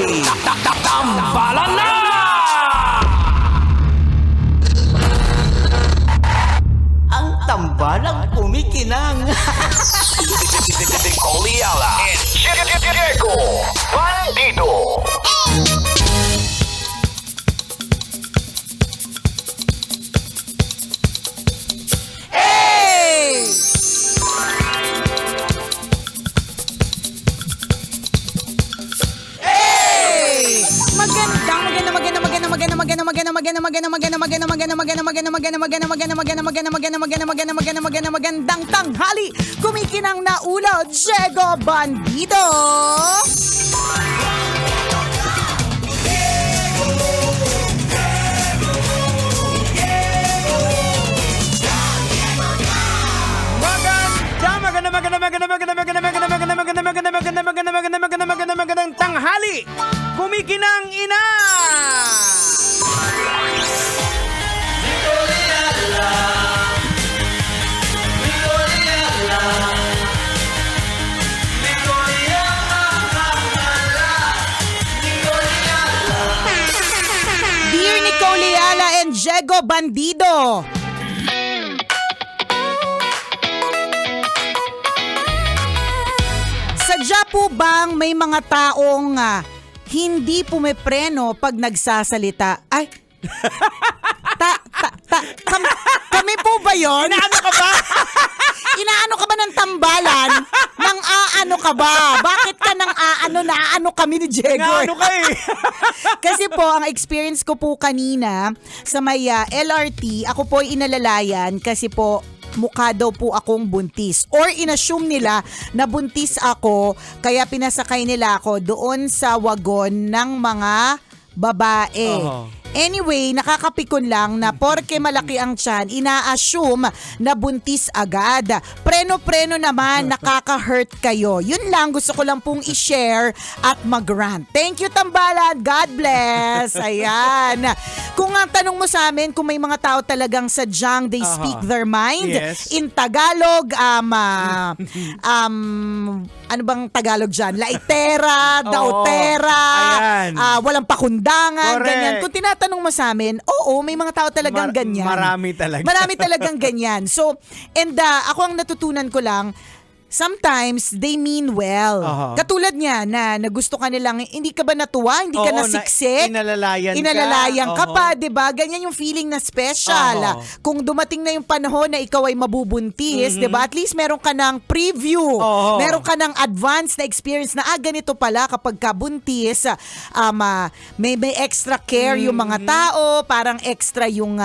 Tambalan na! Ang tambalang kumikinang. Oliala and Diego Bandido. Magandang tanghali, kumikinang na ulo, Diego Bandido. Magandang tanghali, kumikinang ina. Dear Nicole Ayala and Diego Bandido, sadya po bang may mga taong hindi pumipreno pag nagsasalita? Ay, kami po ba yon? Inaano ka ba? Inaano ka ba ng tambalan? Nang aano ka ba? Bakit ka nang naano kami ni Diego? Inaano ka eh. Kasi po, ang experience ko po kanina sa may LRT, ako po ay inalalayan kasi po mukha daw po akong buntis. Or inassume nila na buntis ako, kaya pinasakay nila ako doon sa wagon ng mga babae. Oh. Anyway, nakakapikon lang na porke malaki ang tiyan, ina-assume na buntis agad. Preno-preno naman, nakaka-hurt kayo. Yun lang, gusto ko lang pong i-share at mag-rant. Thank you, Tambalan. God bless. Ayan. Kung ang tanong mo sa amin, kung may mga tao talagang sadyang they speak their mind, Yes. in Tagalog, ano bang Tagalog dyan? Laitera, daotera, Ayan. walang pakundangan, Correct. ganyan. Kung tinatanong mo sa amin, oo, may mga tao talagang ganyan. Marami talaga. Marami talagang ganyan. So, and ako ang natutunan ko lang, sometimes they mean well. Katulad niya na gusto ka nilang, hindi ka ba natuwa? Hindi ka Oo, nasiksik? inalalayan ka pa, 'di ba? Ganyan yung feeling na special. Kung dumating na yung panahon na ikaw ay mabubuntis, 'di ba? At least meron ka ng preview. Meron ka ng advance na experience na ganito pala kapag ka buntis, may extra care yung mga tao, parang extra yung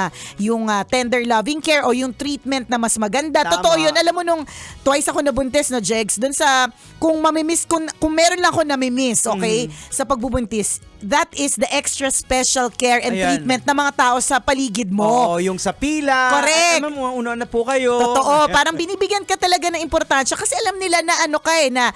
tender loving care o yung treatment na mas maganda. Tama. Totoo 'yun. Alam mo nung twice ako nabuntis na Jegs, dun sa kung meron lang ako namimiss, okay, sa pagbubuntis, that is the extra special care and treatment ng mga tao sa paligid mo. Oo, yung sa pila. Correct. Una na po kayo. Totoo, parang binibigyan ka talaga ng importansya kasi alam nila na na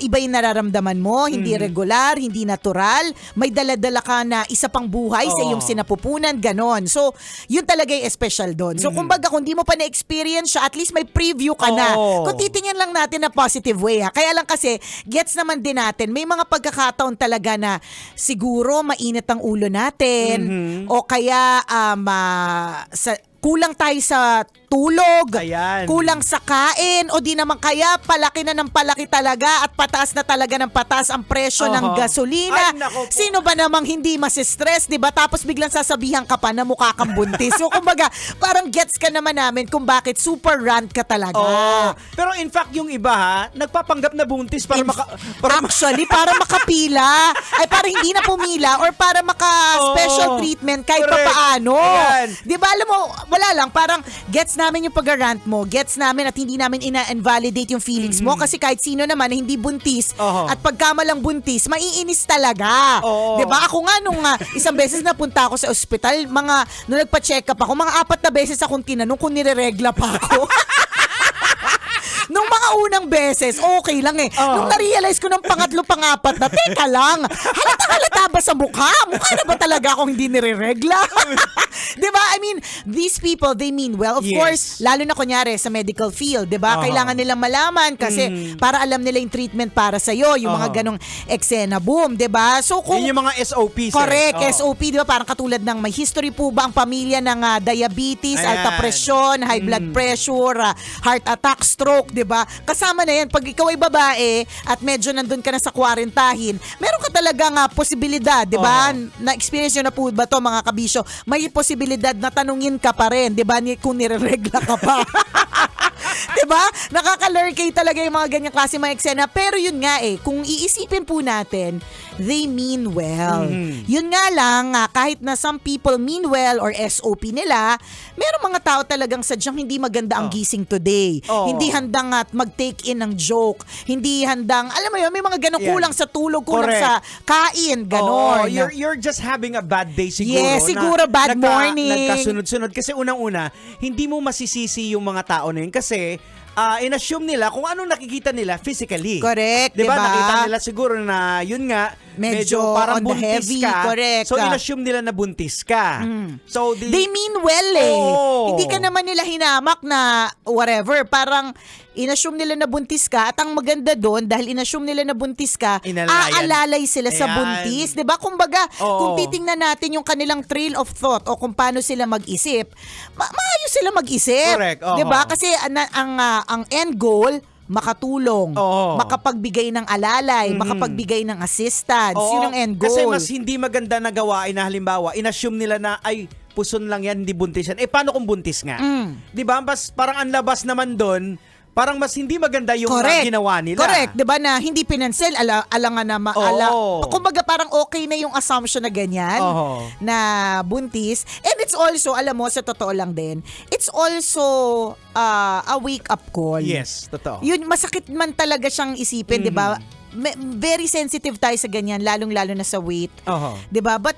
iba yung nararamdaman mo, hindi regular, hindi natural, may dala-dala ka na isa pang buhay sa iyong sinapupunan, ganon. So, yun talaga yung special doon. So, kumbaga, kung di mo pa na-experience siya, at least may preview ka na. Kung titingnan lang natin na positive way, kaya lang kasi, gets naman din natin, may mga pagkakataon talaga na siguro mainit ang ulo natin o kaya kulang tayo sa tulog, Ayan. kulang sa kain, o di naman kaya palaki na ng palaki talaga at pataas na talaga ng pataas ang presyo ng gasolina. Ay, nako po. Sino ba namang hindi masistress, di ba? Tapos biglang sasabihan ka pa na mukha kang buntis. So kumbaga, parang gets ka naman namin kung bakit super rant ka talaga. Pero in fact, yung iba nagpapanggap na buntis para Actually, para makapila, ay para hindi na pumila or para maka-special treatment kahit Correct. papaano. Ayan. Di ba, alam mo, wala lang, parang gets namin yung pag-rant mo, gets namin at hindi namin ina-invalidate yung feelings mo kasi kahit sino naman na hindi buntis at pagkamalang buntis, maiinis talaga. Di ba? Ako nga nung isang beses napunta ako sa ospital, nung nagpa-check up ako, mga 4 na beses akong tinanong kung nireregla pa ako. Nung mga unang beses, okay lang eh. Nung na-realize ko ng pangatlo, pangapat na, teka lang, halata ba sa mukha? Mukha na ba talaga akong hindi nireregla? 'Di ba? I mean, these people, they mean well. Of Yes. course, lalo na kunyari sa medical field, 'di ba? Oo. Kailangan nilang malaman kasi para alam nila yung treatment para sa iyo, yung mga Oo. ganong eksena boom, 'di ba? So kung Yun yung mga SOPs. correct, Oo. SOP, 'di ba? Parang katulad ng may history po ba ang pamilya ng diabetes, Ayan. alta presyon, high blood pressure, heart attack, stroke, 'di ba? Kasama na 'yan pag ikaw ay babae at medyo nandun ka na sa kwarantahin, meron ka talagang posibilidad, 'di ba? Na-experience nyo na po ba to mga kabisyo? May posibilidad na tanungin ka pa rin, 'di ba? Kung nireregla ka pa. 'Di ba? Nakaka-lurkay talaga yung mga ganyang klase mga eksena. Pero yun nga kung iisipin po natin, they mean well. Yun nga lang, kahit na some people mean well or SOP nila, meron mga tao talagang sadyang hindi maganda ang gising today. Oo. Hindi handang mag-take in ng joke. Hindi handang, alam mo yun, may mga ganong Yan. kulang sa tulog, kulang Correct. sa kain, Oo, ganon. you're just having a bad day siguro. Yes, siguro bad morning. Nagkasunod-sunod. Kasi unang-una, hindi mo masisisi yung mga tao na yun kasi in-assume nila kung anong nakikita nila physically. Correct, Diba? diba? Nakita nila siguro na yun nga, medyo on parang the buntis heavy, ka. correct. So in-assume nila na buntis ka. So They mean well Oo. Hindi ka naman nila hinamak na whatever. Parang inassume nila na buntis ka at ang maganda doon dahil inassume nila na buntis ka, Inalayan. aalalay sila sa Ayan. buntis. 'Di ba? Kumbaga, Oo. kung titingnan natin yung kanilang trail of thought o kung paano sila mag-isip, maayos sila mag-isip. Correct, oo. 'Di ba? Kasi ang end goal makatulong, Oo. makapagbigay ng alalay, makapagbigay ng assistance. Oo, Yun ang end goal. Kasi mas hindi maganda na gawain na halimbawa, in-assume nila na ay puson lang yan, hindi buntis yan. Paano kung buntis nga? 'Di ba? Parang ang labas naman doon, parang mas hindi maganda yung ginawa nila. Correct, 'di ba na hindi pinansin, alangan na kumbaga parang okay na yung assumption na ganyan Oo. na buntis. And it's also, alam mo, sa totoo lang din, it's also a wake-up call. Yes, totoo. Yun, masakit man talaga siyang isipin, 'di ba? Very sensitive tayo sa ganyan, lalong-lalo na sa weight. Oo. 'Di ba? But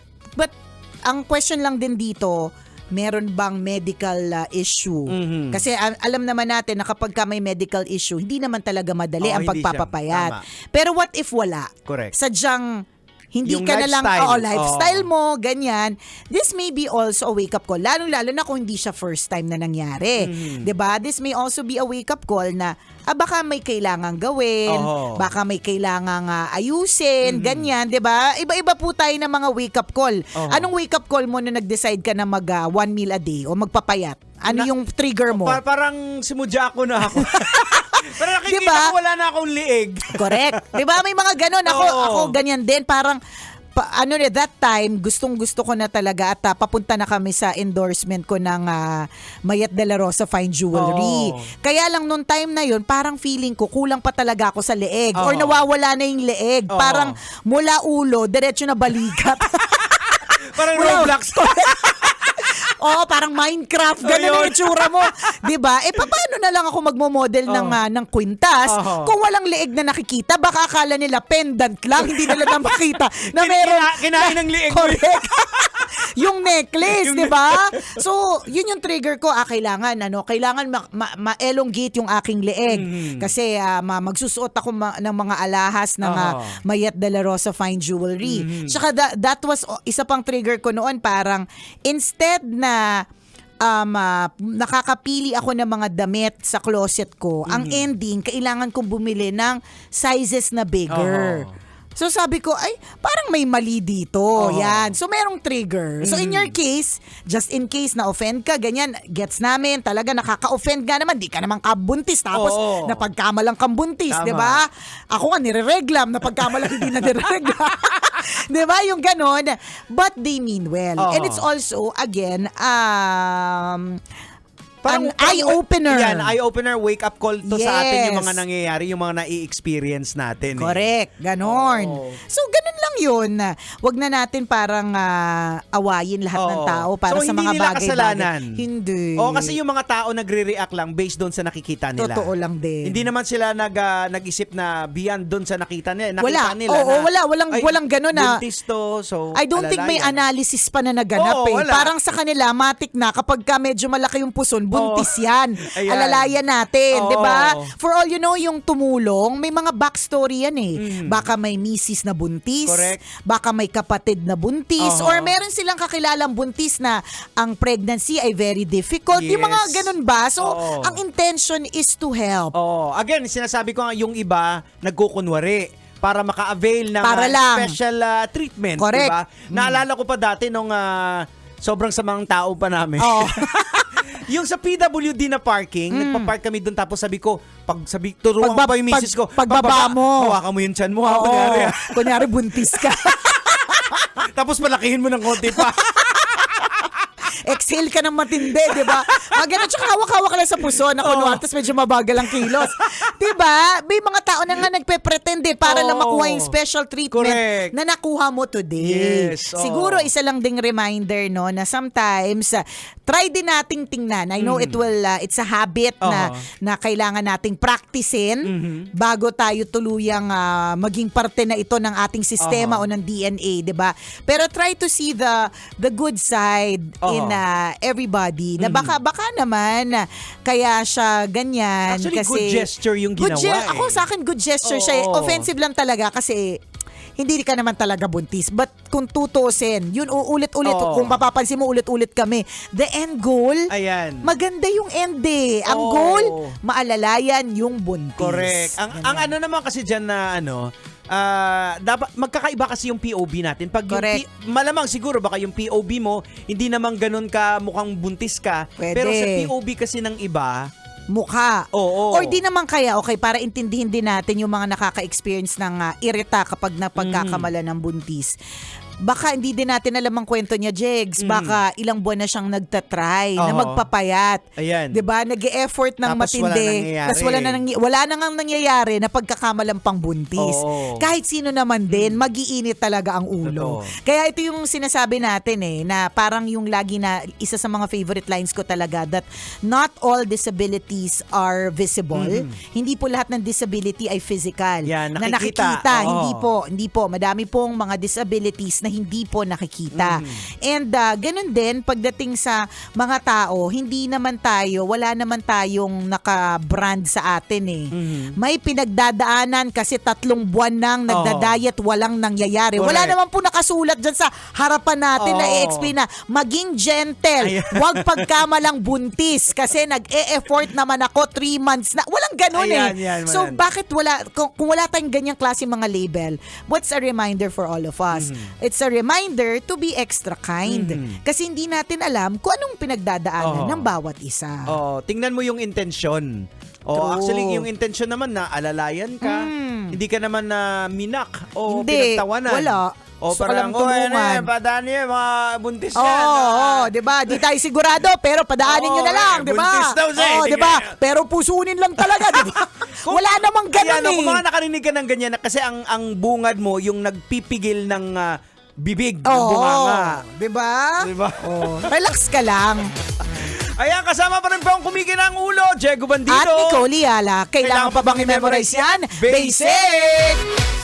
ang question lang din dito, meron bang medical issue? Kasi alam naman natin na kapag ka may medical issue, hindi naman talaga madali ang hindi siya. pagpapapayat. Tama. Pero what if wala? Correct. Sadyang hindi Yung ka na lang, lifestyle. lifestyle mo, ganyan. This may be also a wake-up call. Lalo na kung hindi siya first time na nangyari. 'Di ba? This may also be a wake-up call na, baka may kailangang gawin, Oo. baka may kailangang ayusin, ganyan, 'di ba? Iba-iba po tayo ng mga wake-up call. Oo. Anong wake-up call mo na nag-decide ka na mag one meal a day o magpapayat? Ano yung trigger mo? Parang simudya ko na ako. Pero nakikita Diba? ko wala na akong liig. Correct. 'Di ba? May mga ganun. Oo. Ako ganyan din. Parang that time, gustong-gusto ko na talaga at papunta na kami sa endorsement ko ng Mayat de la Rosa Fine Jewelry. Oo. Kaya lang nung time na yun, parang feeling ko kulang pa talaga ako sa leeg or Oo. nawawala na yung leeg. Oo. Parang mula ulo, diretso na balikat. Parang Wala. Roblox. Oo, parang Minecraft. Ganun ang itsura mo. 'Di ba? Paano na lang ako magmo-model ng kwintas Oo. kung walang leeg na nakikita? Baka akala nila pendant lang, hindi nila na makita na meron. Kinain ng liig mo. Correct. Yung necklace, 'di ba? So, yun yung trigger ko. Kailangan ma-elongate yung aking leeg. Kasi magsusuot ako ng mga alahas ng Mayat de la Rosa Fine Jewelry. Tsaka that was isa pang trigger ko noon, parang instead na nakakapili ako ng mga damit sa closet ko, ang ending, kailangan kong bumili ng sizes na bigger. So sabi ko, ay, parang may mali dito. Yan. So merong trigger. So in your case, just in case na-offend ka, ganyan, gets namin, talaga nakaka-offend nga naman. Di ka naman kabuntis. Tapos napagkamalang kang buntis, Tama. di ba? Ako nga nire-reglam, napagkamalang hindi na nire-reglam. Di ba? Yung ganon. But they mean well. And it's also, again, an eye-opener. Yan, eye-opener, wake-up call to sa atin yung Yes. mga nangyayari, yung mga nai-experience natin. Correct. Ganon. Oo. So, ganun lang yun. Wag na natin parang awayin lahat ng tao para So, sa hindi mga nila bagay-bagay. kasalanan. Hindi. Kasi yung mga tao nagre-react lang based doon sa nakikita nila. Totoo lang din. Hindi naman sila nag-isip na beyond doon sa nakita nila. Wala. Nila Oo, na, walang ganun na. buntis to, so I don't think may alalayan. analysis pa na naganap Oo, eh. wala. Parang sa kanila, matik na kapag ka medyo malaki yung puson, buntis buntis yan. Ayan. Alalayan natin, Oo. 'di ba? For all you know, yung tumulong, may mga backstory yan eh. Baka may misis na buntis, Correct. baka may kapatid na buntis, Oo. or meron silang kakilalang buntis na ang pregnancy ay very difficult. Yung mga Yes. ganun ba? So, Oo. ang intention is to help. Oh, again, sinasabi ko nga yung iba nagkukunwari para maka-avail ng Para lang. special treatment, Correct. diba? Naalala ko pa dati nung sobrang samang tao pa namin. Oo. Yung sa PWD na parking, nagpa-park kami doon tapos sabi ko, turuan ko pa yung misis ko, pagbaba mo. hawakan mo yung tiyan mo, ha, Oo. kunyari. Kunyari buntis ka. Tapos malakihin mo ng konti pa. Exhale ka ng matindi, di ba? Maganda, tsaka hawak-hawak ka lang sa puso na kunwari, tapos medyo mabagal ang kilos. Di ba? May mga tao na nga nagpe-pretend para lang makuha yung special treatment Correct. na nakuha mo today. Yes, oo. Siguro, isa lang ding reminder, no, na sometimes, try din nating tingnan. I know it's a habit na kailangan nating practicein bago tayo tuluyang maging parte na ito ng ating sistema o ng DNA, di ba? Pero try to see the good side in everybody. Na baka naman kaya siya ganyan. Actually, kasi good gesture yung good ginawa. Ako sa akin, good gesture siya. Oo. Offensive lang talaga kasi hindi ka naman talaga buntis. But kung tutusin, yun ulit-ulit. Oo. Kung mapapansin mo, ulit-ulit kami. The end goal, Ayan. maganda yung end eh. Ang Oo. goal, maalalayan yung buntis. Correct. Ang ano naman kasi dyan na dapat magkakaiba kasi yung POV natin. Pag yung Correct. malamang siguro baka yung POV mo hindi naman ganun ka mukhang buntis ka. Pwede. Pero sa POV kasi ng iba, Mukha. Oo. Or di naman kaya, okay, para intindihin din natin yung mga nakaka-experience ng irita kapag napagkakamala ng buntis. Baka hindi din natin alam ang kwento niya, Jegs. Baka ilang buwan na siyang nagtatry na Oo. magpapayat. Ayan. 'Di ba? Nag-e-effort ng Tapos wala matindi. nangyayari. Tapos wala na ngang nangyayari na pagkakamalang buntis. Oo. Kahit sino naman din, magiinit talaga ang ulo. Totoo. Kaya ito yung sinasabi natin na parang yung lagi na isa sa mga favorite lines ko talaga, that not all disabilities are visible. Hindi po lahat ng disability ay physical. Yan, na nakikita. nakikita. Oo. Hindi po. Madami pong mga disabilities na hindi po nakikita. And ganun din, pagdating sa mga tao, wala naman tayong naka-brand sa atin eh. May pinagdadaanan kasi 3 buwan nang nagda-diet, walang nangyayari. Wala Correct. naman po nakasulat dyan sa harapan natin na Oo. i-explain na maging gentle, Ayan. huwag pagkamalang buntis kasi nag-e-effort naman ako 3 months na. Walang ganun Ayan, eh. yan, So man. bakit kung wala tayong ganyang klase mga label, what's a reminder for all of us? It's a reminder to be extra kind. Kasi hindi natin alam kung anong pinagdadaanan ng bawat isa. tingnan mo yung intensyon. True. Actually yung intensyon naman na alalayan ka. Hindi ka naman na minak o Hindi, pinagtawanan. wala. O Gusto ko lang parang, tulungan." padaan niyo, mga buntis yan. Oo, 'di ba? Di tayo sigurado pero padaanin Oo, niyo na lang, 'di ba? buntis daw siya, Oo, hindi 'di ba? kaya. Pero pusunin lang talaga, 'di ba? Wala namang ganun Kung eh. mga nakarinig ka ng ganyan, kasi ang bungad mo, yung nagpipigil ng bibig, ng Oo, bunganga. 'di ba? Diba? Oo, relax ka lang. Ayan, kasama pa rin po ang kumikina ang ulo, Diego Bandido. At Nicole Yala, kailangan pa bang i-memorize yan? Basic!